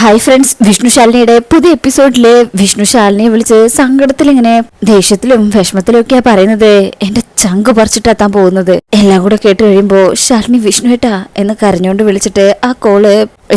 Hi friends, വിഷ്ണുശാലിനിയുടെ പുതിയ എപ്പിസോഡില് വിഷ്ണുശാലിനിയെ വിളിച്ച് സങ്കടത്തിൽ ഇങ്ങനെ ദേഷ്യത്തിലും വിഷമത്തിലും ഒക്കെയാ പറയുന്നത്. എന്റെ ചങ്ക് പറിച്ചിട്ടാ താൻ പോകുന്നത്. എല്ലാം കൂടെ കേട്ട് കഴിയുമ്പോ ശാലിനി വിഷ്ണുവേട്ടാ എന്ന് കരഞ്ഞോണ്ട് വിളിച്ചിട്ട് ആ കോള്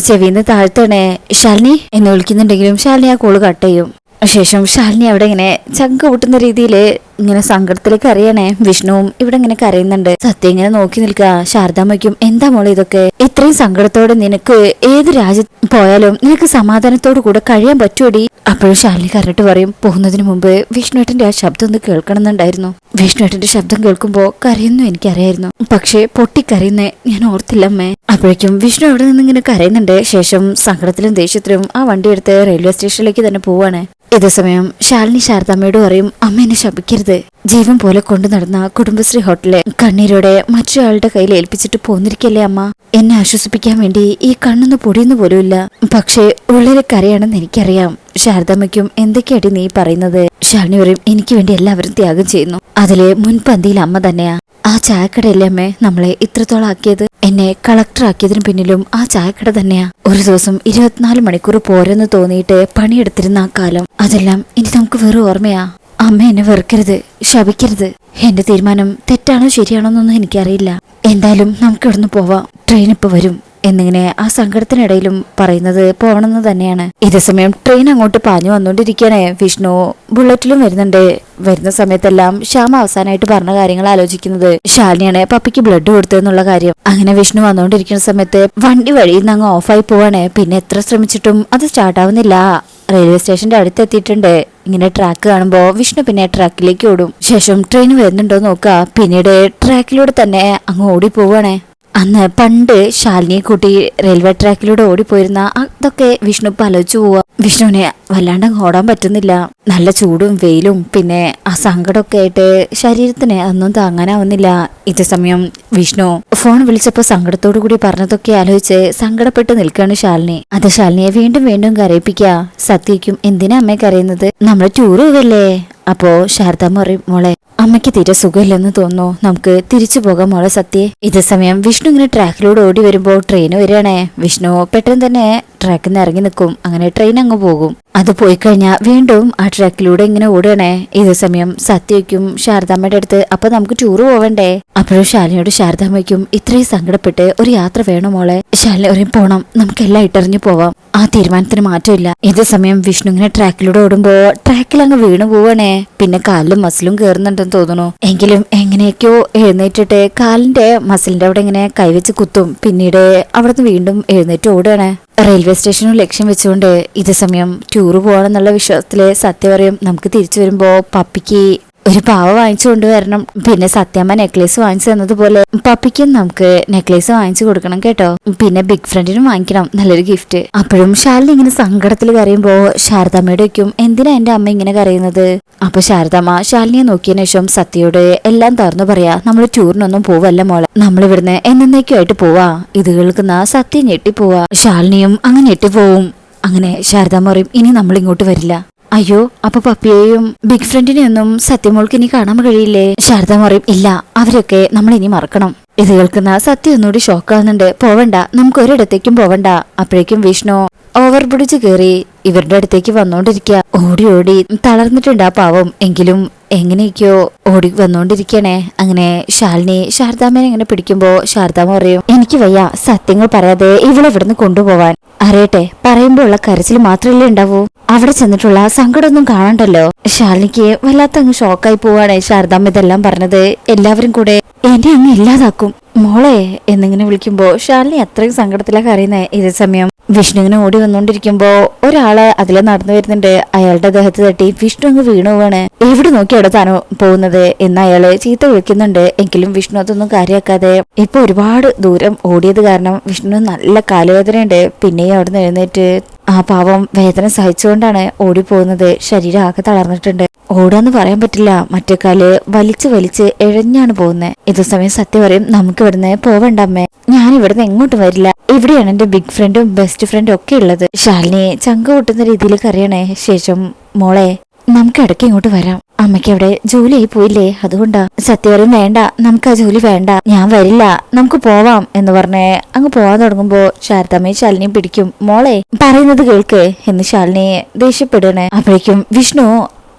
ചെവിന്ന് താഴ്ത്തണേ ശാലിനി എന്ന് വിളിക്കുന്നുണ്ടെങ്കിലും ശാലിനി ആ കോള് കട്ട് ചെയ്യും. ശേഷം ശാലിനി അവിടെ ഇങ്ങനെ ചങ്ക് പൊട്ടുന്ന രീതിയില് ഇങ്ങനെ സങ്കടത്തിലേക്ക് അറിയണേ. വിഷ്ണുവും ഇവിടെ ഇങ്ങനെ കരയുന്നുണ്ട്. സത്യം ഇങ്ങനെ നോക്കി നിൽക്കുക. ശാരദാമ്മയ്ക്കും എന്താ മോളെ ഇതൊക്കെ? ഇത്രയും സങ്കടത്തോടെ നിനക്ക് ഏത് രാജ്യത്ത് പോയാലും നിനക്ക് സമാധാനത്തോടു കൂടെ കഴിയാൻ പറ്റുമടി? അപ്പോഴും ശാലിനി കരട്ട് പറയും, പോകുന്നതിന് മുമ്പ് വിഷ്ണുവേട്ടന്റെ ആ ശബ്ദം ഒന്ന് കേൾക്കണമെന്നുണ്ടായിരുന്നു. വിഷ്ണുവേട്ടന്റെ ശബ്ദം കേൾക്കുമ്പോ കരയുന്നു എനിക്കറിയായിരുന്നു, പക്ഷെ പൊട്ടിക്കരയുന്നേ ഞാൻ ഓർത്തില്ലമ്മേ. അപ്പോഴേക്കും വിഷ്ണു അവിടെ നിന്ന് ഇങ്ങനെ കരയുന്നുണ്ട്. ശേഷം സങ്കടത്തിലും ദേഷ്യത്തിലും ആ വണ്ടി എടുത്ത് റെയിൽവേ സ്റ്റേഷനിലേക്ക് തന്നെ പോവാണ്. ഇതേ സമയം ശാലിനി ശാരദാമ്മയോട് പറയും, അമ്മ എന്നെ ശപിക്കരുത്. ജീവൻ പോലെ കൊണ്ടു നടന്ന കുടുംബശ്രീ ഹോട്ടല് കണ്ണീരോടെ മറ്റൊരാളുടെ കയ്യിൽ ഏൽപ്പിച്ചിട്ട് പോന്നിരിക്കല്ലേ അമ്മ. എന്നെ ആശ്വസിപ്പിക്കാൻ വേണ്ടി ഈ കണ്ണൊന്ന് പൊടിയുന്നു പോലുമില്ല. പക്ഷേ ഉള്ളിലെ കരയാണെന്ന് എനിക്കറിയാം. ശാരദാമ്മയ്ക്കും എന്തൊക്കെയാടി നീ പറയുന്നത്? ശാലിനി പറയും, എനിക്ക് വേണ്ടി എല്ലാവരും ത്യാഗം ചെയ്യുന്നു. അതിലെ മുൻപന്തിയിൽ അമ്മ തന്നെയാ. ആ ചായക്കടയല്ലേ അമ്മേ നമ്മളെ ഇത്രത്തോളം ആക്കിയത്? എന്നെ കളക്ടർ ആക്കിയതിനു പിന്നിലും ആ ചായക്കട തന്നെയാ. ഒരു ദിവസം 24 മണിക്കൂർ പോരെന്ന് തോന്നിയിട്ട് പണിയെടുത്തിരുന്ന ആ കാലം, അതെല്ലാം ഇനി നമുക്ക് വെറും ഓർമ്മയാ. അമ്മ എന്നെ വെറുക്കരുത്, ശപിക്കരുത്. എന്റെ തീരുമാനം തെറ്റാണോ ശരിയാണോ എന്നൊന്നും എനിക്കറിയില്ല. എന്തായാലും നമുക്ക് ഇവിടുന്ന് പോവാം, ട്രെയിൻ ഇപ്പൊ വരും എന്നിങ്ങനെ ആ സങ്കടത്തിനിടയിലും പറയുന്നത് പോകണമെന്ന് തന്നെയാണ്. ഇതേ സമയം ട്രെയിൻ അങ്ങോട്ട് പാഞ്ഞു വന്നോണ്ടിരിക്കണേ. വിഷ്ണു ബുള്ളറ്റിലും വരുന്നുണ്ട്. വരുന്ന സമയത്തെല്ലാം ശ്യാമ അവസാനമായിട്ട് പറഞ്ഞ കാര്യങ്ങൾ ആലോചിക്കുന്നത് ശാലിനിയാണ് പപ്പിക്ക് ബ്ലഡ് കൊടുത്തതെന്നുള്ള കാര്യം. അങ്ങനെ വിഷ്ണു വന്നോണ്ടിരിക്കുന്ന സമയത്ത് വണ്ടി വഴിയിൽ നിന്ന് അങ്ങ് ഓഫായി പോവാണ്. പിന്നെ എത്ര ശ്രമിച്ചിട്ടും അത് സ്റ്റാർട്ട് ആവുന്നില്ല. റെയിൽവേ സ്റ്റേഷന്റെ അടുത്തെത്തിയിട്ടുണ്ട്. ഇങ്ങനെ ട്രാക്ക് കാണുമ്പോ വിഷ്ണു പിന്നെ ട്രാക്കിലേക്ക് ഓടും. ശേഷം ട്രെയിൻ വരുന്നുണ്ടോ നോക്കുക. പിന്നീട് ട്രാക്കിലൂടെ തന്നെ അങ്ങ് ഓടി പോവാണേ. അന്ന് പണ്ട് ശാലിനിയെ കൂട്ടി റെയിൽവേ ട്രാക്കിലൂടെ ഓടിപ്പോയിരുന്ന അതൊക്കെ വിഷ്ണു ഇപ്പൊ ആലോചിച്ചു പോവാ. വിഷ്ണുവിനെ വല്ലാണ്ട് ഓടാൻ പറ്റുന്നില്ല. നല്ല ചൂടും വെയിലും പിന്നെ ആ സങ്കടമൊക്കെ ആയിട്ട് ശരീരത്തിന് ഒന്നും താങ്ങാനാവുന്നില്ല. ഇതേ സമയം വിഷ്ണു ഫോൺ വിളിച്ചപ്പോ സങ്കടത്തോടു കൂടി പറഞ്ഞതൊക്കെ ആലോചിച്ച് സങ്കടപ്പെട്ട് നിൽക്കുകയാണ് ശാലിനി. അത് ശാലിനിയെ വീണ്ടും വീണ്ടും കരയിപ്പിക്കുക. സത്യക്കും എന്തിനാ അമ്മയെ കരയുന്നത്? നമ്മള് ടൂർ പോവല്ലേ? അപ്പോ ശാരദാമ്മ പറയും, മോളെ അമ്മയ്ക്ക് തീരെ സുഖമില്ലെന്ന് തോന്നുന്നു, നമുക്ക് തിരിച്ചു പോകാം മോളെ സത്യെ. ഇതേ സമയം വിഷ്ണു ഇങ്ങനെ ട്രാക്കിലൂടെ ഓടി വരുമ്പോ ട്രെയിൻ വരികയാണേ. വിഷ്ണു പെട്ടെന്ന് തന്നെ ട്രാക്കിൽ നിന്ന് ഇറങ്ങി നിൽക്കും. അങ്ങനെ ട്രെയിൻ അങ്ങ് പോകും. അത് പോയി കഴിഞ്ഞാൽ വീണ്ടും ആ ട്രാക്കിലൂടെ ഇങ്ങനെ ഓടുകയാണേ. ഇതേ സമയം സത്യയ്ക്കും ശാരദാമ്മയുടെ അടുത്ത്, അപ്പൊ നമുക്ക് ടൂറ് പോവണ്ടേ? അപ്പോഴും ശാലിനിയോട് ശാരദാമ്മയ്ക്കും ഇത്രയും സങ്കടപ്പെട്ട് ഒരു യാത്ര വേണം മോളെ. ശാലിനി പറയും, പോണം, നമുക്കെല്ലാം ഇട്ടെറിഞ്ഞു പോവാം. ആ തീരുമാനത്തിന് മാറ്റമില്ല. ഇതേ സമയം വിഷ്ണു ഇങ്ങനെ ട്രാക്കിലൂടെ ഓടുമ്പോ ട്രാക്കിൽ അങ്ങ് വീണു പോവാണേ. പിന്നെ കാലിലും മസിലും കയറുന്നുണ്ടെന്ന് തോന്നുന്നു. എങ്കിലും എങ്ങനെയൊക്കെയോ എഴുന്നേറ്റിട്ട് കാലിന്റെ മസിലിന്റെ അവിടെ ഇങ്ങനെ കൈവച്ച് കുത്തും. പിന്നീട് അവിടുന്ന് വീണ്ടും എഴുന്നേറ്റ് ഓടുകയാണ്. റെയിൽവേ സ്റ്റേഷനും ലക്ഷ്യം വെച്ചുകൊണ്ട് ഇതേ സമയം ടൂറ് പോകണമെന്നുള്ള വിശ്വാസത്തില് സത്യം പറയും, നമുക്ക് തിരിച്ചു വരുമ്പോ പപ്പിക്ക് ഒരു പാവ വാങ്ങിച്ചു കൊണ്ടുവരണം. പിന്നെ സത്യമ്മ നെക്ലേസ് വാങ്ങിച്ചു തന്നതുപോലെ പപ്പിക്കും നമുക്ക് നെക്ലേസ് വാങ്ങിച്ചു കൊടുക്കണം കേട്ടോ. പിന്നെ ബിഗ് ഫ്രണ്ടിനും വാങ്ങിക്കണം നല്ലൊരു ഗിഫ്റ്റ്. അപ്പോഴും ശാലിനി ഇങ്ങനെ സങ്കടത്തിൽ കരയുമ്പോ ശാരദാമ്മയുടെ വയ്ക്കും, എന്തിനാ എന്റെ അമ്മ ഇങ്ങനെ കരയുന്നത്? അപ്പൊ ശാരദാമ്മ ശാലിനിയെ നോക്കിയതിനു ശേഷം സത്യയോട് എല്ലാം തുറന്നു പറയാ, നമ്മള് ടൂറിനൊന്നും പോവല്ല മോളെ, നമ്മളിവിടുന്ന് എന്നേക്കുമായിട്ട് പോവാ. ഇത് കേൾക്കുന്ന സത്യം ഞെട്ടിപ്പോവാ. ശാലിനിയും അങ്ങനെ ഞെട്ടിപ്പോവും. അങ്ങനെ ശാരദാമ്മ പറയും, ഇനി നമ്മൾ ഇങ്ങോട്ട് വരില്ല. അയ്യോ, അപ്പൊ പപ്പിയെയും ബിഗ് ഫ്രണ്ടിനെയൊന്നും സത്യമോൾക്ക് ഇനി കാണാൻ കഴിയില്ലേ? ശാരദാമ്മ പറയും, ഇല്ല, അവരൊക്കെ നമ്മൾ ഇനി മറക്കണം. ഇത് കേൾക്കുന്ന സത്യം ഒന്നുകൂടി ഷോക്കാവുന്നുണ്ട്. പോവണ്ട, നമുക്ക് ഒരിടത്തേക്കും പോവണ്ട. അപ്പോഴേക്കും വിഷ്ണു ഓവർ ബ്രിഡ്ജ് കയറി ഇവരുടെ അടുത്തേക്ക് വന്നോണ്ടിരിക്കുക. ഓടി ഓടി തളർന്നിട്ടുണ്ട് ആ പാവം. എങ്കിലും എങ്ങനെയൊക്കെയോ ഓടി വന്നോണ്ടിരിക്കണേ. അങ്ങനെ ശാലിനി ശാരദാമ്മനെ ഇങ്ങനെ പിടിക്കുമ്പോ ശാരദാമ്മ പറയും, എനിക്ക് വയ്യ, സത്യങ്ങൾ പറയാതെ ഇവളെ ഇവിടുന്ന് കൊണ്ടുപോവാൻ. അറിയട്ടെ, പറയുമ്പോ ഉള്ള കരച്ചിൽ മാത്രമല്ലേ ഉണ്ടാവൂ, അവിടെ ചെന്നിട്ടുള്ള സങ്കടമൊന്നും കാണണ്ടല്ലോ. ശാലിനിക്ക് വല്ലാത്ത അങ്ങ് ഷോക്കായി പോവാണ്. ശാരദാമ്മ ഇതെല്ലാം പറഞ്ഞത് എല്ലാവരും കൂടെ എന്നെ അങ്ങ് ഇല്ലാതാക്കും മോളെ എന്നിങ്ങനെ വിളിക്കുമ്പോ ശാലിനി അത്രയും സങ്കടത്തിലൊക്കെ അറിയുന്നേ. ഇതേ സമയം വിഷ്ണു ഇങ്ങനെ ഓടി വന്നോണ്ടിരിക്കുമ്പോ ഒരാള് അതിലെ നടന്നു വരുന്നുണ്ട്. അയാളുടെ ദേഹത്ത് തട്ടി വിഷ്ണു അങ്ങ് വീണു പോവാണ്. എവിടെ നോക്കി അവിടെ താനോ പോകുന്നത് എന്ന് അയാള് ചീത്ത വിളിക്കുന്നുണ്ട്. എങ്കിലും വിഷ്ണു അതൊന്നും കാര്യമാക്കാതെ ഇപ്പൊ ഒരുപാട് ദൂരം ഓടിയത് കാരണം വിഷ്ണു നല്ല കാലുവേദനയുണ്ട്. പിന്നെയും അവിടുന്ന് എഴുന്നേറ്റ് ആ പാവം വേദന സഹിച്ചുകൊണ്ടാണ് ഓടിപ്പോകുന്നത്. ശരീരം ആകെ തളർന്നിട്ടുണ്ട്. ഓടാന്ന് പറയാൻ പറ്റില്ല, മറ്റേ കാല് വലിച്ച് വലിച്ച് എഴഞ്ഞാണ് പോകുന്നത്. ഇതേ സമയം സത്യം പറയും, നമുക്ക് ഇവിടുന്ന് പോവണ്ട അമ്മേ, ഞാൻ ഇവിടുന്ന് എങ്ങോട്ട് വരില്ല, ഇവിടെയാണ് എന്റെ ബിഗ് ഫ്രണ്ടും ബെസ്റ്റ് ഫ്രണ്ടും ഒക്കെ ഉള്ളത്. ശാലിനി ചങ്ക പൊട്ടുന്ന രീതിയിൽ കരയണേ. ശേഷം മോളെ നമുക്ക് ഇടയ്ക്ക് ഇങ്ങോട്ട് വരാം. അമ്മയ്ക്ക് അവിടെ ജോലിയായി പോയില്ലേ, അതുകൊണ്ടാ. സത്യം പറയും വേണ്ട, നമുക്ക് ആ ജോലി വേണ്ട, ഞാൻ വരില്ല, നമുക്ക് പോവാം എന്ന് പറഞ്ഞ് അങ്ങ് പോവാൻ തുടങ്ങുമ്പോ ശാരദാമ്മയും ശാലിനിയും പിടിക്കും. മോളെ പറയുന്നത് കേൾക്ക് എന്ന് ശാലിനി ദേഷ്യപ്പെടണേ. അപ്പോഴേക്കും വിഷ്ണു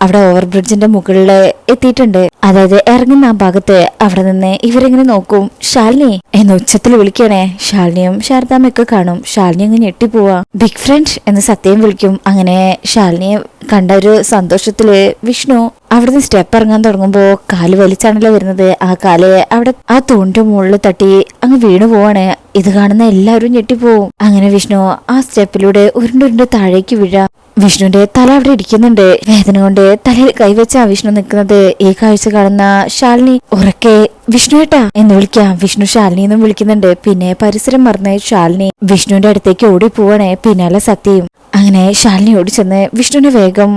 അവിടെ ഓവർബ്രിഡ്ജിന്റെ മുകളില് എത്തിയിട്ടുണ്ട്. അതായത് ഇറങ്ങുന്ന ആ ഭാഗത്ത്. അവിടെ നിന്ന് ഇവരെങ്ങനെ നോക്കും. ശാലിനി എന്ന് ഉച്ചത്തിൽ വിളിക്കണേ. ശാലിനിയും ശാരദാമ്മയൊക്കെ കാണും. ശാലിനി അങ്ങ് ഞെട്ടിപ്പോവാ. ബിഗ് ഫ്രണ്ട് എന്ന് സത്യം വിളിക്കും. അങ്ങനെ ശാലിനിയെ കണ്ട ഒരു സന്തോഷത്തില് വിഷ്ണു അവിടുന്ന് സ്റ്റെപ്പ് ഇറങ്ങാൻ തുടങ്ങുമ്പോ കാല് വലിച്ചാണല്ലോ വരുന്നത്. ആ കാല് അവിടെ ആ തൂണിന്റെ മുകളിൽ തട്ടി അങ്ങ് വീണു പോവാണ്. ഇത് കാണുന്ന എല്ലാവരും ഞെട്ടിപ്പോവും. അങ്ങനെ വിഷ്ണു ആ സ്റ്റെപ്പിലൂടെ ഉരുണ്ടുരുണ്ട് താഴേക്ക് വീഴാ. വിഷ്ണുവിന്റെ തല അവിടെ ഇരിക്കുന്നുണ്ട്. വേദന കൊണ്ട് തലയിൽ കൈവച്ചാ വിഷ്ണു നിൽക്കുന്നത്. ഈ കാഴ്ച കാണുന്ന ശാലിനി ഉറക്കെ വിഷ്ണുവേട്ടാ എന്ന് വിളിക്കാം. വിഷ്ണു ശാലിനി എന്നും വിളിക്കുന്നുണ്ട്. പിന്നെ പരിസരം മറന്ന് ശാലിനി വിഷ്ണുവിന്റെ അടുത്തേക്ക് ഓടി പോവാണേ. പിന്നാലെ സത്യയും. അങ്ങനെ ശാലിനി ഓടിച്ചെന്ന് വിഷ്ണുവിനെ വേഗം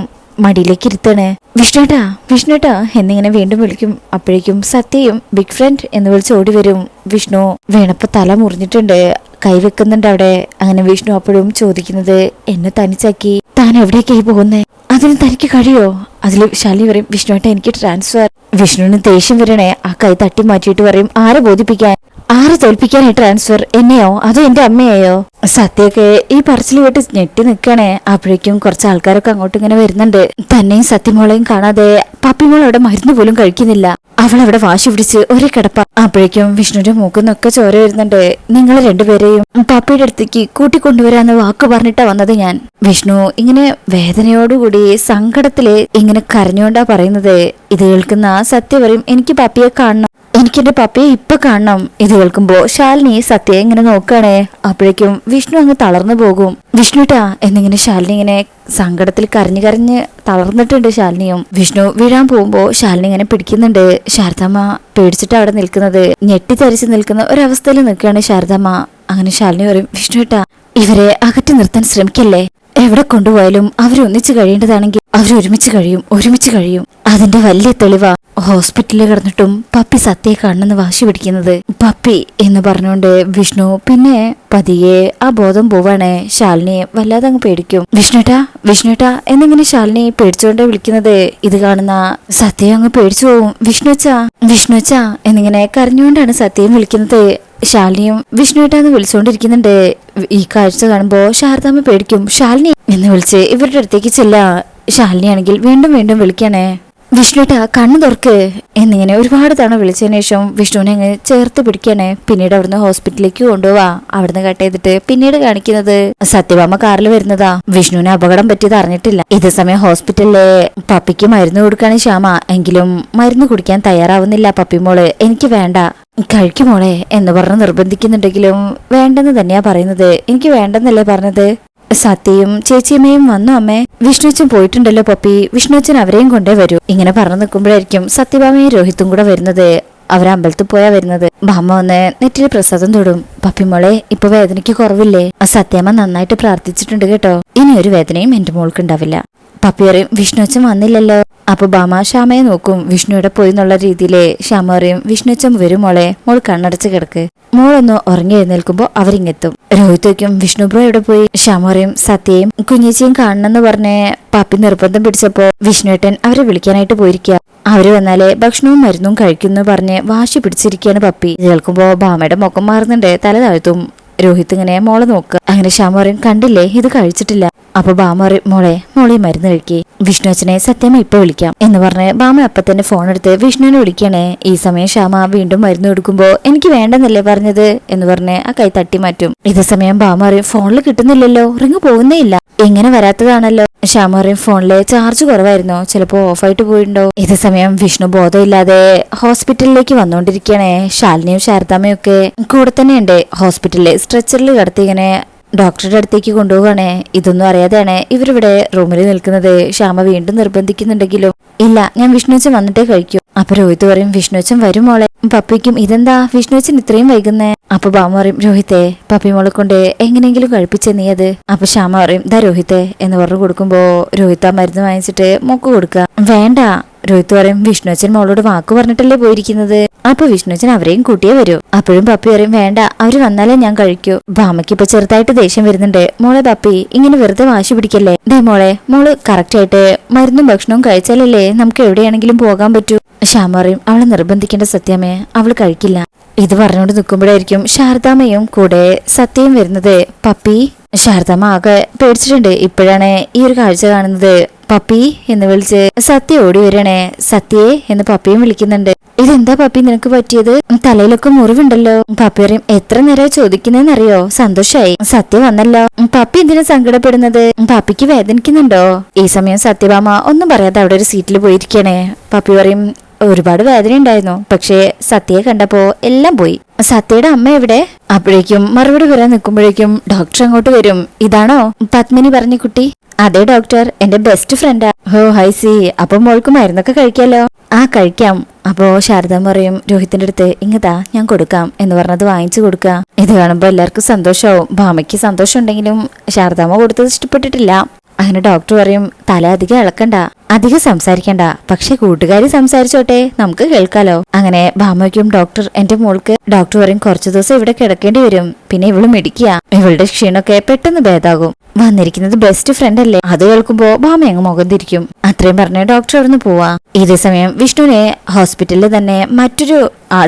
മടിയിലേക്ക് ഇരുത്തണേ. വിഷ്ണുട്ടാ വിഷ്ണുട്ടാ എന്നിങ്ങനെ വീണ്ടും വിളിക്കും. അപ്പോഴേക്കും സത്യയും ബിഗ് ഫ്രണ്ട് എന്ന് വിളിച്ച് ഓടി വരും. വിഷ്ണു വീണപ്പോ തല മുറിഞ്ഞിട്ടുണ്ട്, കൈവെക്കുന്നുണ്ട് അവിടെ. അങ്ങനെ വിഷ്ണു അപ്പോഴും ചോദിക്കുന്നത് എന്നെ തനിച്ചാക്കി താൻ എവിടേക്കായി പോകുന്നേ, അതിന് തനിക്ക് കഴിയോ? അതിൽ ശാലിനി പറയും വിഷ്ണുവേട്ട എനിക്ക് ട്രാൻസ്ഫർ. വിഷ്ണുവിന് ദേഷ്യം വരണേ. ആ കൈ തട്ടി മാറ്റിയിട്ട് പറയും ആരെ ബോധിപ്പിക്കാൻ, ആരെ തോൽപ്പിക്കാൻ ഈ ട്രാൻസ്ഫർ, എന്നെയോ അതോ എന്റെ അമ്മയെയോ? സത്യൊക്കെ ഈ പറച്ചിൽ കേട്ട് ഞെട്ടി നിൽക്കണേ. അപ്പോഴേക്കും കുറച്ച് ആൾക്കാരൊക്കെ അങ്ങോട്ട് ഇങ്ങനെ വരുന്നുണ്ട്. തന്നെയും സത്യമോളെയും കാണാതെ പപ്പിമോൾ അവിടെ മരുന്ന് പോലും കഴിക്കുന്നില്ല. അവൾ അവിടെ വാശി പിടിച്ച് ഒരേ കിടപ്പ. അപ്പോഴേക്കും വിഷ്ണുവിന്റെ മൂക്കുന്നൊക്കെ ചോര വരുന്നുണ്ട്. നിങ്ങൾ രണ്ടുപേരെയും പപ്പിയുടെ അടുത്തേക്ക് കൂട്ടിക്കൊണ്ടുവരാന്ന് വാക്ക് പറഞ്ഞിട്ടാ വന്നത് ഞാൻ. വിഷ്ണു ഇങ്ങനെ വേദനയോടുകൂടി സങ്കടത്തില് ഇങ്ങനെ കരഞ്ഞുകൊണ്ടാ പറയുന്നത്. ഇത് കേൾക്കുന്ന സത്യ പറയും എനിക്ക് പപ്പിയെ കാണണം, എനിക്കെന്റെ പപ്പിയെ ഇപ്പൊ കാണണം. ഇത് കേൾക്കുമ്പോ ശാലിനി സത്യയെ ഇങ്ങനെ നോക്കുകയാണേ. അപ്പോഴേക്കും വിഷ്ണു അങ്ങ് തളർന്നു പോകും. വിഷ്ണുട്ടാ എന്നിങ്ങനെ ശാലിനി ഇങ്ങനെ സങ്കടത്തിൽ കരഞ്ഞു കരഞ്ഞ് തളർന്നിട്ടുണ്ട് ശാലിനിയും. വിഷ്ണു വീഴാൻ പോകുമ്പോ ശാലിനി ഇങ്ങനെ പിടിക്കുന്നുണ്ട്. ശാരദാമ്മ പേടിച്ചിട്ട് അവിടെ നിൽക്കുന്നത്. ഞെട്ടിത്തരിച്ച് നിൽക്കുന്ന ഒരവസ്ഥയിൽ നിൽക്കുകയാണ് ശാരദാമ്മ. അങ്ങനെ ശാലിനി പറയും വിഷ്ണുട്ടാ ഇവരെ അകറ്റി നിർത്താൻ ശ്രമിക്കല്ലേ, എവിടെ കൊണ്ടുപോയാലും അവരൊന്നിച്ച് കഴിയേണ്ടതാണെങ്കിൽ അവരൊരുമിച്ച് കഴിയും. അതിന്റെ വലിയ തെളിവാ ഹോസ്പിറ്റലിൽ കിടന്നിട്ടും പപ്പി സത്യയെ കാണണമെന്ന് വാശി പിടിക്കുന്നത്. പപ്പി എന്ന് പറഞ്ഞുകൊണ്ട് വിഷ്ണു പിന്നെ പതിയെ ആ ബോധം പോവാണ്. ശാലിനിയെ വല്ലാതെ അങ്ങ് പേടിക്കും. വിഷ്ണുട്ടാ എന്നിങ്ങനെ ശാലിനി പേടിച്ചുകൊണ്ടേ വിളിക്കുന്നത്. ഇത് കാണുന്ന സത്യം അങ്ങ് പേടിച്ചു പോവും. വിഷ്ണുച്ചാ എന്നിങ്ങനെ കരഞ്ഞുകൊണ്ടാണ് സത്യം വിളിക്കുന്നത്. ശാലിനിയും വിഷ്ണുവേട്ടാന്ന് വിളിച്ചുകൊണ്ടിരിക്കുന്നുണ്ട്. ഈ കാഴ്ച കാണുമ്പോ ശാരദാമ്മ പേടിക്കും. ശാലിനി എന്ന് വിളിച്ച് ഇവരുടെ അടുത്തേക്ക് ചെല്ലാ. ശാലിനിയാണെങ്കിൽ വീണ്ടും വീണ്ടും വിളിക്കണേ. വിഷ്ണുട്ടാ കണ്ണു തുറക്ക് എന്നിങ്ങനെ ഒരുപാട് തവണ വിളിച്ചതിന് ശേഷം വിഷ്ണുവിനെ അങ്ങ് ചേർത്ത് പിടിക്കണേ. പിന്നീട് അവിടുന്ന് ഹോസ്പിറ്റലിലേക്ക് കൊണ്ടുപോവാ. അവിടുന്ന് കട്ട് ചെയ്തിട്ട് പിന്നീട് കാണിക്കുന്നത് സത്യഭാമ കാറിൽ വരുന്നതാ. വിഷ്ണുവിന് അപകടം പറ്റിയത് അറിഞ്ഞിട്ടില്ല. ഇതേ സമയം ഹോസ്പിറ്റലിലെ പപ്പിക്ക് മരുന്ന് കൊടുക്കാണ് ശ്യാമ. എങ്കിലും മരുന്ന് കുടിക്കാൻ തയ്യാറാവുന്നില്ല പപ്പിമോള്. എനിക്ക് വേണ്ട, കഴിക്കുമോളെ എന്ന് പറഞ്ഞ് നിർബന്ധിക്കുന്നുണ്ടെങ്കിലും വേണ്ടെന്ന് തന്നെയാ പറയുന്നത്. എനിക്ക് വേണ്ടെന്നല്ലേ പറഞ്ഞത്. സത്യയും ചേച്ചിയമ്മയും വന്നു അമ്മേ, വിഷ്ണുച്ചൻ പോയിട്ടുണ്ടല്ലോ പപ്പി, വിഷ്ണുച്ചൻ അവരെയും കൊണ്ടേ വരൂ. ഇങ്ങനെ പറഞ്ഞു നിൽക്കുമ്പോഴായിരിക്കും സത്യഭാമയും രോഹിത്തും കൂടെ വരുന്നത്. അവരമ്പലത്തിൽ പോയാ വരുന്നത്. ഭാമ വന്ന് നെറ്റിൽ പ്രസാദം തൊടും. പപ്പിമോളെ ഇപ്പൊ വേദനയ്ക്ക് കുറവില്ലേ? സത്യമ്മ നന്നായിട്ട് പ്രാർത്ഥിച്ചിട്ടുണ്ട് കേട്ടോ, ഇനി ഒരു വേദനയും എന്റെ മോൾക്ക് ഉണ്ടാവില്ല. പപ്പി പറയും വിഷ്ണുച്ചൻ വന്നില്ലല്ലോ. അപ്പൊ ഭാമ ശ്യാമയെ നോക്കും. വിഷ്ണു ഇവിടെ പോയി എന്നുള്ള രീതിയില് ശ്യാമ പറയും വിഷ്ണുച്ചൻ വരും മോളെ, മോൾ കണ്ണടച്ച് കിടക്ക്. മോളൊന്ന് ഉറങ്ങി എഴുന്നേൽക്കുമ്പോ അവരിങ്ങെത്തും. രോഹിത്തേക്കും വിഷ്ണു ബ്രോ ഇവിടെ പോയി. ശ്യാമ പറയും സത്യയും കുഞ്ഞേച്ചിയും കാണണമെന്ന് പറഞ്ഞ് പപ്പി നിർബന്ധം പിടിച്ചപ്പോ വിഷ്ണുവേട്ടൻ അവരെ വിളിക്കാനായിട്ട് പോയിരിക്കുക. അവര് വന്നാലേ ഭക്ഷണവും മരുന്നും കഴിക്കുന്നു പറഞ്ഞ് വാശി പിടിച്ചിരിക്കുകയാണ് പപ്പി. ഇത് കേൾക്കുമ്പോ ഭാമയുടെ മുഖം മാറുന്നുണ്ട്. തല താഴ്ത്തും. രോഹിത് ഇങ്ങനെ മോളെ നോക്കുക. അങ്ങനെ ശ്യാമ പറയും കണ്ടില്ലേ ഇത് കഴിച്ചിട്ടില്ല. അപ്പൊ ഭാമ പറയും മോളെ മരുന്ന് കഴിക്കേ, വിഷ്ണു അച്ഛനെ സത്യമ്മ ഇപ്പൊ വിളിക്കാം എന്ന് പറഞ്ഞ് ഭാമ അപ്പൊ തന്നെ ഫോൺ എടുത്ത് വിഷ്ണുവിനെ വിളിക്കണേ. ഈ സമയം ശ്യാമ വീണ്ടും മരുന്ന് കൊടുക്കുമ്പോ എനിക്ക് വേണ്ടെന്നല്ലേ പറഞ്ഞത് എന്ന് പറഞ്ഞ് ആ കൈ തട്ടി മാറ്റും. ഇതേ സമയം ഭാമ പറയും ഫോണിൽ കിട്ടുന്നില്ലല്ലോ, റിങ് പോകുന്നേ ഇല്ല, എങ്ങനെ വരാത്തതാണല്ലോ. ശ്യാമ പറയും ഫോണിലെ ചാർജ് കുറവായിരുന്നോ, ചിലപ്പോ ഓഫായിട്ട് പോയിട്ടുണ്ടോ. ഇതേ സമയം വിഷ്ണു ബോധമില്ലാതെ ഹോസ്പിറ്റലിലേക്ക് വന്നോണ്ടിരിക്കണേ. ശാലിനിയും ശാരദാമ്മയും ഒക്കെ കൂടെ തന്നെയുണ്ട്. ഹോസ്പിറ്റലിലെ സ്ട്രെച്ചറിൽ കിടത്തി ഇങ്ങനെ ഡോക്ടറുടെ അടുത്തേക്ക് കൊണ്ടുപോവാണേ. ഇതൊന്നും അറിയാതെയാണ് ഇവരിവിടെ റൂമിൽ നിൽക്കുന്നത്. ശ്യാമ വീണ്ടും നിർബന്ധിക്കുന്നുണ്ടെങ്കിലും ഇല്ല, ഞാൻ വിഷ്ണുച്ചൻ വന്നിട്ടേ കഴിക്കൂ. അപ്പൊ രോഹിത് പറയും വിഷ്ണുച്ചൻ വരും മോളെ. പപ്പിക്കും ഇതെന്താ വിഷ്ണുച്ചൻ ഇത്രയും വൈകുന്നേ. അപ്പൊ ഭാമ പറയും രോഹിത്തെ പപ്പി മോളെ കൊണ്ട് എങ്ങനെയെങ്കിലും കഴിപ്പിച്ചേ നീ അത്. അപ്പൊ ശ്യാമ പറയും ദാ രോഹിത്തെ എന്ന് പറഞ്ഞു കൊടുക്കുമ്പോ രോഹിത്ത് ആ മരുന്ന് വാങ്ങിച്ചിട്ട് മോക്ക് കൊടുക്കുക. വേണ്ട രോഹിത് പറയും വിഷ്ണു അച്ഛൻ മോളോട് വാക്ക് പറഞ്ഞിട്ടല്ലേ പോയിരിക്കുന്നത്, അപ്പൊ വിഷ്ണു അച്ഛൻ അവരെയും കൂട്ടിയേ വരൂ. അപ്പോഴും പപ്പി പറയും വേണ്ട, അവര് വന്നാലേ ഞാൻ കഴിക്കൂ. ഭാമയ്ക്ക് ഇപ്പൊ ചെറുതായിട്ട് ദേഷ്യം വരുന്നുണ്ട്. മോളെ പപ്പി ഇങ്ങനെ വെറുതെ വാശി പിടിക്കല്ലേ. ദേ മോളെ, മോള് കറക്റ്റ് ആയിട്ട് മരുന്നും ഭക്ഷണവും കഴിച്ചാലല്ലേ നമുക്ക് എവിടെയാണെങ്കിലും പോകാൻ പറ്റൂ. ശ്യാമ പറയും അവളെ നിർബന്ധിക്കേണ്ട സത്യമേ, അവള് കഴിക്കില്ല. ഇത് പറഞ്ഞുകൊണ്ട് നിൽക്കുമ്പോഴായിരിക്കും ശാരദാമ്മയും കൂടെ സത്യയും വരുന്നത്. പപ്പി. ശാരദാമ്മ ആകെ പേടിച്ചിട്ടുണ്ട്. ഇപ്പോഴാണ് ഈ ഒരു കാഴ്ച കാണുന്നത്. പപ്പി എന്ന് വിളിച്ച് സത്യ ഓടി വരണേ. സത്യേ എന്ന് പപ്പിയും വിളിക്കുന്നുണ്ട്. ഇതെന്താ പപ്പി നിനക്ക് പറ്റിയത്? തലയിലൊക്കെ മുറിവുണ്ടല്ലോ. പപ്പി പറയും എത്ര നേരം ചോദിക്കുന്നറിയോ? സന്തോഷായി, സത്യ വന്നല്ലോ. പപ്പി എന്തിനാ സങ്കടപ്പെടുന്നത്? പപ്പിക്ക് വേദനിക്കുന്നുണ്ടോ? ഈ സമയം സത്യഭാമ ഒന്നും പറയാതെ അവിടെ ഒരു സീറ്റിൽ പോയിരിക്കണേ. പപ്പി പറയും ഒരുപാട് വേദന ഉണ്ടായിരുന്നു, പക്ഷേ സത്യയെ കണ്ടപ്പോ എല്ലാം പോയി. സത്യയുടെ അമ്മ എവിടെ? അപ്പോഴേക്കും മറുപടി പറയാൻ നിൽക്കുമ്പോഴേക്കും ഡോക്ടർ അങ്ങോട്ട് വരും. ഇതാണോ പത്മിനി പറഞ്ഞ കുട്ടി? അതെ ഡോക്ടർ, എന്റെ ബെസ്റ്റ് ഫ്രണ്ടാ. ഹോ ഹൈ സി, അപ്പൊ മോൾക്ക് മരുന്നൊക്കെ കഴിക്കാലോ. ആ കഴിക്കാം. അപ്പോ ശാരദാമ്മ പറയും രോഹിത്തിന്റെ അടുത്ത് ഇങ്ങതാ ഞാൻ കൊടുക്കാം എന്ന് പറഞ്ഞത് വാങ്ങിച്ചു കൊടുക്കുക. ഇത് കാണുമ്പോ എല്ലാവർക്കും സന്തോഷമാവും. ഭാമയ്ക്ക് സന്തോഷം ഉണ്ടെങ്കിലും ശാരദാമ്മ കൊടുത്തത് ഇഷ്ടപ്പെട്ടിട്ടില്ല. അങ്ങനെ ഡോക്ടർ പറയും തല അധികം ഇളക്കണ്ട, അധികം സംസാരിക്കണ്ട, പക്ഷെ കൂട്ടുകാരി സംസാരിച്ചോട്ടെ, നമുക്ക് കേൾക്കാലോ. അങ്ങനെ ഭാമയ്ക്കും ഡോക്ടർ എന്റെ മോൾക്ക് ഡോക്ടർ പറയും കുറച്ചു ദിവസം ഇവിടെ കിടക്കേണ്ടി വരും, പിന്നെ ഇവള് മെഡിക്കുക, ഇവളുടെ ക്ഷീണമൊക്കെ പെട്ടെന്ന് ഭേദാകും. വന്നിരിക്കുന്നത് ബെസ്റ്റ് ഫ്രണ്ട് അല്ലേ. അത് കേൾക്കുമ്പോ ഭാമ അങ്ങ് മുഖം തിരിക്കും. അത്രയും പറഞ്ഞ് ഡോക്ടർ അവിടുന്ന് പോവാ. ഇതേ സമയം വിഷ്ണുവിനെ ഹോസ്പിറ്റലിൽ തന്നെ മറ്റൊരു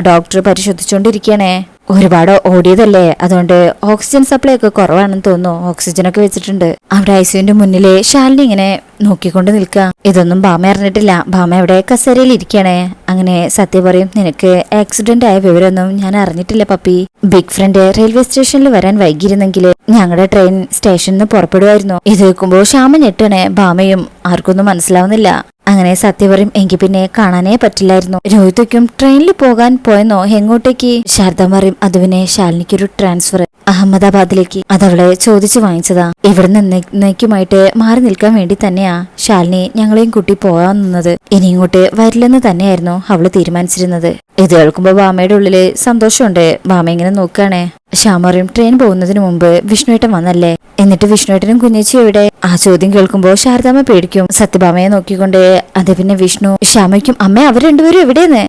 ഡോക്ടർ പരിശോധിച്ചുകൊണ്ടിരിക്കുകയാണേ. ഒരുപാട് ഓടിയതല്ലേ, അതുകൊണ്ട് ഓക്സിജൻ സപ്ലൈ ഒക്കെ കുറവാണെന്ന് തോന്നുന്നു. ഓക്സിജൻ ഒക്കെ വെച്ചിട്ടുണ്ട്. അവിടെ ഐസിയുന്റെ മുന്നില് ശാലിനി ഇങ്ങനെ നോക്കിക്കൊണ്ട് നിൽക്കുക. ഇതൊന്നും ഭാമ അറിഞ്ഞിട്ടില്ല. ഭാമ അവിടെ കസേരയിൽ ഇരിക്കണേ. അങ്ങനെ സത്യ പറയും നിനക്ക് ആക്സിഡന്റ് ആയ വിവരമൊന്നും ഞാൻ അറിഞ്ഞിട്ടില്ല പപ്പി. ബിഗ് ഫ്രണ്ട് റെയിൽവേ സ്റ്റേഷനിൽ വരാൻ വൈകിയിരുന്നെങ്കിൽ ഞങ്ങളുടെ ട്രെയിൻ സ്റ്റേഷനിൽ നിന്ന് പുറപ്പെടുമായിരുന്നു. ഇത് കേൾക്കുമ്പോ ശ്യാമ ഞെട്ടണേ. ഭാമയും ആർക്കൊന്നും മനസ്സിലാവുന്നില്ല. അങ്ങനെ സത്യ പറയും എങ്കിൽ പിന്നെ കാണാനേ പറ്റില്ലായിരുന്നു. രോഹിതയ്ക്കും ട്രെയിനിൽ പോകാൻ പോയെന്നോ? എങ്ങോട്ടേക്ക്? ശാരദ പറയും അത് പിന്നെ ശാലിനിക്കൊരു ട്രാൻസ്ഫർ അഹമ്മദാബാദിലേക്ക്, അതവളെ ചോദിച്ചു വാങ്ങിച്ചതാ. ഇവിടെ നിന്നേക്കുമായിട്ട് മാറി നിൽക്കാൻ വേണ്ടി തന്നെയാ ശാലിനി ഞങ്ങളെയും കൂട്ടി പോകാൻ നിന്നത്. ഇനി ഇങ്ങോട്ട് വരില്ലെന്ന് തന്നെയായിരുന്നു അവള് തീരുമാനിച്ചിരുന്നത്. ഇത് കേൾക്കുമ്പോ ഭാമയുടെ ഉള്ളില് സന്തോഷമുണ്ട്. ഭാമ ഇങ്ങനെ നോക്കുകയാണേ. ശ്യാമ പറയും ട്രെയിൻ പോകുന്നതിന് മുമ്പ് വിഷ്ണുവേട്ടൻ വന്നല്ലേ, എന്നിട്ട് വിഷ്ണുവേട്ടനും കുഞ്ഞേച്ചി എവിടെ? ആ ചോദ്യം കേൾക്കുമ്പോ ശാരദാമ്മ പേടിക്കും. സത്യഭാമയെ നോക്കിക്കൊണ്ട് അത് പിന്നെ വിഷ്ണു ശ്യാമയ്ക്കും അമ്മ അവർ രണ്ടുപേരും എവിടെയെന്ന്.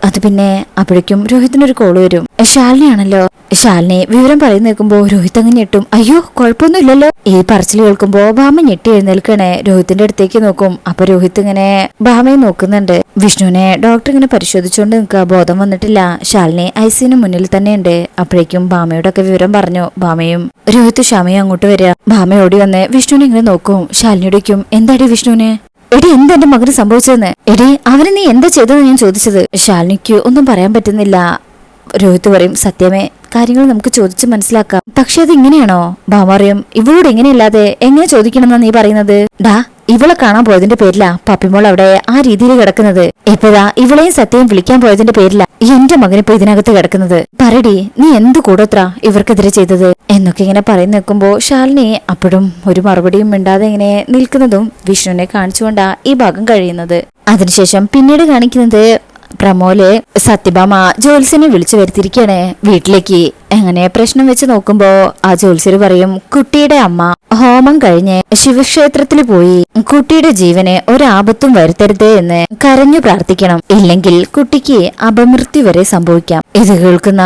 അത് പിന്നെ അപ്പോഴേക്കും രോഹിത്തിനൊരു കോള് വരും. ശാലിനിയാണല്ലോ. ശാലിനി വിവരം പറയുന്ന കേൾക്കുമ്പോ രോഹിത് അങ്ങ് ഞെട്ടും. അയ്യോ കുഴപ്പമൊന്നും ഇല്ലല്ലോ. ഈ പറച്ചിൽ കേൾക്കുമ്പോ ഭാമ ഞെട്ടി എഴുന്നേൽക്കണേ. രോഹിത്തിന്റെ അടുത്തേക്ക് നോക്കും. അപ്പൊ രോഹിത് ഇങ്ങനെ ഭാമയെ നോക്കുന്നുണ്ട്. വിഷ്ണുവിനെ ഡോക്ടർ ഇങ്ങനെ പരിശോധിച്ചുകൊണ്ട് നിൽക്കുക. ബോധം വന്നിട്ടില്ല. ശാലിനി ഐസിന് മുന്നിൽ തന്നെയുണ്ട്. അപ്പോഴേക്കും ഭാമയോടൊക്കെ വിവരം പറഞ്ഞു. ഭാമയും രോഹിത് ശ്യാമയും അങ്ങോട്ട് വരിക. ഭാമ ഓടി വന്ന് വിഷ്ണുവിനെ ഇങ്ങനെ നോക്കും. ശാലിനിയോടേക്കും എന്താടി വിഷ്ണുവിന്? എടി എന്താ എന്റെ മകന് സംഭവിച്ചതെന്ന്? എടി അവന് നീ എന്താ ചെയ്തതെന്ന് ഞാൻ ചോദിച്ചത്. ശാലിനിക്ക് ഒന്നും പറയാൻ പറ്റുന്നില്ല. രോഹിത് പറയും സത്യമേ, കാര്യങ്ങൾ നമുക്ക് ചോദിച്ച് മനസ്സിലാക്കാം. പക്ഷെ അത് ഇങ്ങനെയാണോ? ഭാമ പറയും ഇവളോട് ഇങ്ങനെയല്ലാതെ എങ്ങനെ ചോദിക്കണമെന്നാ നീ പറയുന്നത്? ഡാ ഇവളെ കാണാൻ പോയതിന്റെ പേരിലാ പപ്പിമോൾ അവിടെ ആ രീതിയിൽ കിടക്കുന്നത്. ഇപ്പഴാ ഇവളെയും സത്യയും വിളിക്കാൻ പോയതിന്റെ പേരിലാ എന്റെ മകനിപ്പോ ഇതിനകത്ത് കിടക്കുന്നത്. പറടി നീ എന്ത് കൂടോത്ര ഇവർക്കെതിരെ ചെയ്തത് എന്നൊക്കെ ഇങ്ങനെ പറയുന്ന നിൽക്കുമ്പോ ശാലിനി അപ്പോഴും ഒരു മറുപടിയും മിണ്ടാതെ ഇങ്ങനെ നിൽക്കുന്നതും വിഷ്ണുവിനെ കാണിച്ചുകൊണ്ടാ ഈ ഭാഗം കഴിയുന്നത്. അതിനുശേഷം പിന്നീട് കാണിക്കുന്നത് പ്രമോല് സത്യഭാമ ജോത്സ്യനെ വിളിച്ചു വരുത്തിയിരിക്കണേ വീട്ടിലേക്ക്. എങ്ങനെ പ്രശ്നം വെച്ച് നോക്കുമ്പോ ആ ജോത്സ്യര് പറയും കുട്ടിയുടെ അമ്മ ഹോമം കഴിഞ്ഞ് ശിവക്ഷേത്രത്തിൽ പോയി കുട്ടിയുടെ ജീവനെ ഒരാപത്തും വരുത്തരുതേ എന്ന് കരഞ്ഞു പ്രാർത്ഥിക്കണം, ഇല്ലെങ്കിൽ കുട്ടിക്ക് അപമൃത്യു വരെ സംഭവിക്കാം. ഇത് കേൾക്കുന്ന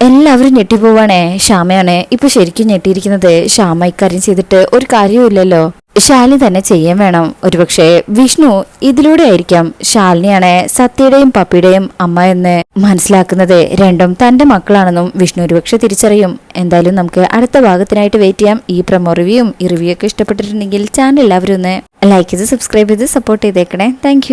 എല്ലാവരും ഞെട്ടിപ്പോവാണേ. ശ്യാമയാണ് ഇപ്പൊ ശരിക്കും ഞെട്ടിയിരിക്കുന്നത്. ശ്യാമ ഇക്കാര്യം ചെയ്തിട്ട് ഒരു കാര്യവും ഇല്ലല്ലോ. ശാലിനി തന്നെ ചെയ്യാൻ വേണം. ഒരുപക്ഷെ വിഷ്ണു ഇതിലൂടെ ആയിരിക്കാം ശാലിനിയാണ് സത്യയുടെയും പപ്പിയുടെയും അമ്മ എന്ന് മനസ്സിലാക്കുന്നത്. രണ്ടും തന്റെ മക്കളാണെന്നും വിഷ്ണു ഒരുപക്ഷെ തിരിച്ചറിയും. എന്തായാലും നമുക്ക് അടുത്ത ഭാഗത്തിനായിട്ട് വെയിറ്റ് ചെയ്യാം. ഈ പ്രൊമോ റിവ്യൂയും ഈ റിവ്യൂ ഒക്കെ ഇഷ്ടപ്പെട്ടിട്ടുണ്ടെങ്കിൽ ചാനൽ എല്ലാവരും ഒന്ന് ലൈക്ക് ചെയ്ത് സബ്സ്ക്രൈബ് ചെയ്ത് സപ്പോർട്ട് ചെയ്തേക്കണേ. താങ്ക്